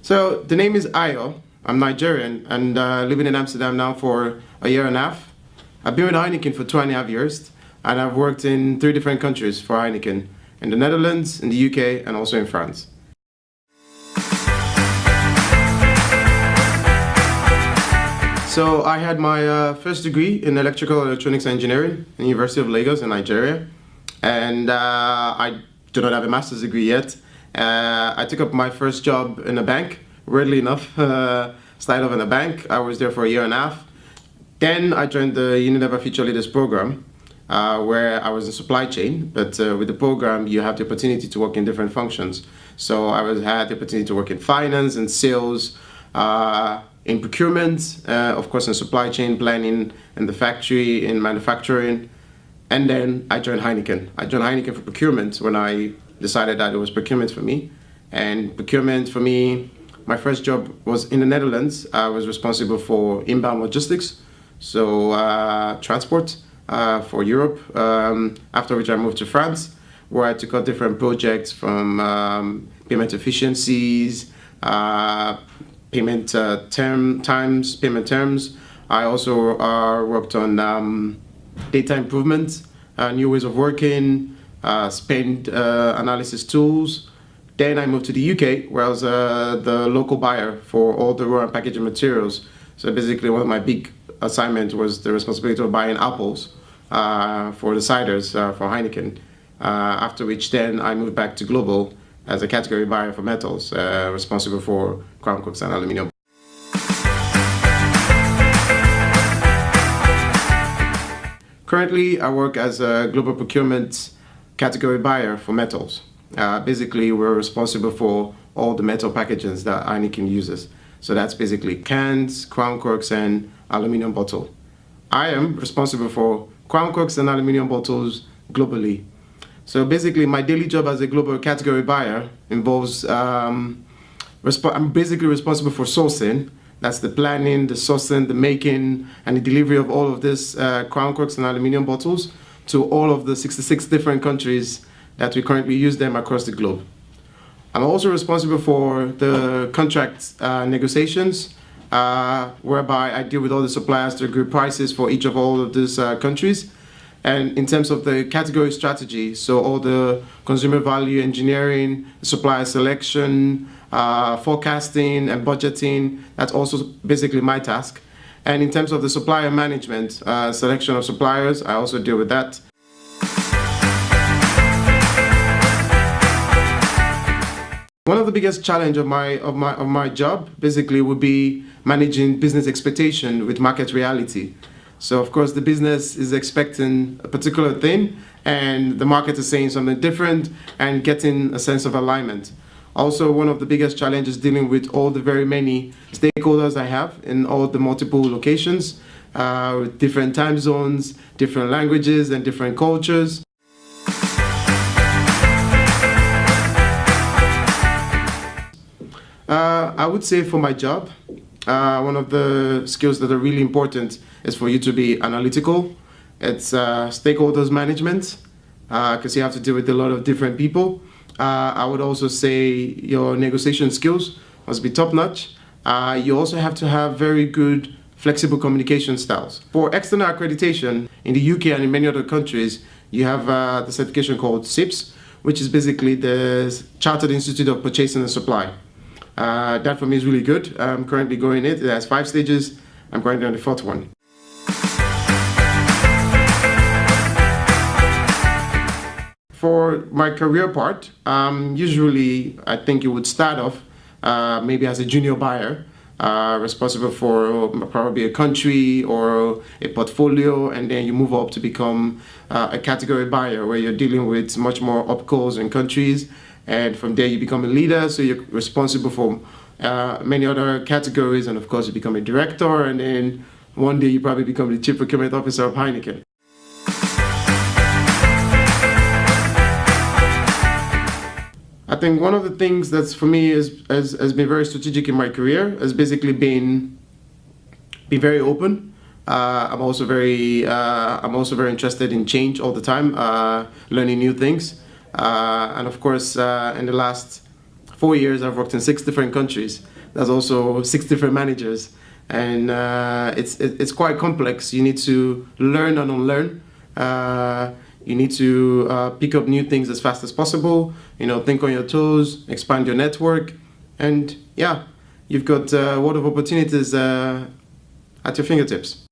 So the name is Ayo. I'm Nigerian and living in Amsterdam now for a year and a half. I've been with Heineken for 2.5 years and I've worked in 3 different countries for Heineken. In the Netherlands, in the UK and also in France. So I had my first degree in electrical and electronics engineering in the University of Lagos in Nigeria. And I do not have a master's degree yet. I took up my first job in a bank, weirdly enough. Started off in a bank. I was there for a year and a half. Then I joined the Unilever Future Leaders program, where I was in supply chain. But with the program, you have the opportunity to work in different functions. So I had the opportunity to work in finance and sales, in procurement, of course in supply chain planning, in the factory, in manufacturing. And then I joined Heineken. I joined Heineken for procurement when I decided that it was procurement for me. And procurement for me, my first job was in the Netherlands. I was responsible for inbound logistics, so transport for Europe. After which I moved to France, where I took on different projects from payment efficiencies, payment terms. I also worked on data improvement, new ways of working, spend analysis tools. Then I moved to the UK, where I was the local buyer for all the raw and packaging materials. So basically one of my big assignments was the responsibility of buying apples for the ciders for Heineken. After which then I moved back to global as a category buyer for metals, responsible for crown corks and aluminium. Currently, I work as a global procurement category buyer for metals. Basically, we're responsible for all the metal packages that Heineken uses. So that's basically cans, crown corks, and aluminium bottle. I am responsible for crown corks and aluminium bottles globally. So basically, my daily job as a global category buyer involves, I'm basically responsible for sourcing. That's the planning, the sourcing, the making, and the delivery of all of this crown corks and aluminium bottles to all of the 66 different countries that we currently use them across the globe. I'm also responsible for the contract negotiations, whereby I deal with all the suppliers to agree prices for each of all of these countries. And in terms of the category strategy, so all the consumer value engineering, supplier selection, forecasting and budgeting, that's also basically my task. And in terms of the supplier management, selection of suppliers, I also deal with that. One of the biggest challenge of my job basically would be managing business expectation with market reality. So of course the business is expecting a particular thing and the market is saying something different, and getting a sense of alignment. Also, one of the biggest challenges dealing with all the very many stakeholders I have in all the multiple locations, with different time zones, different languages and different cultures. I would say for my job, one of the skills that are really important is for you to be analytical. It's stakeholders management, because you have to deal with a lot of different people. I would also say your negotiation skills must be top-notch. You also have to have very good flexible communication styles. For external accreditation, in the UK and in many other countries, you have the certification called CIPS, which is basically the Chartered Institute of Purchasing and Supply. That for me is really good. I'm currently going it. It has 5 stages. I'm currently on the 4th one. For my career part, usually I think you would start off maybe as a junior buyer, responsible for probably a country or a portfolio, and then you move up to become a category buyer where you're dealing with much more opcos and countries. And from there you become a leader, so you're responsible for many other categories, and of course you become a director, and then one day you probably become the Chief Procurement Officer of Heineken. I think one of the things that's for me has been very strategic in my career has basically been very open. I'm also very interested in change all the time, learning new things. And of course, in the last 4 years, I've worked in 6 different countries. There's also 6 different managers, and it's quite complex. You need to learn and unlearn. You need to pick up new things as fast as possible. Think on your toes, expand your network, and yeah, you've got a lot of opportunities at your fingertips.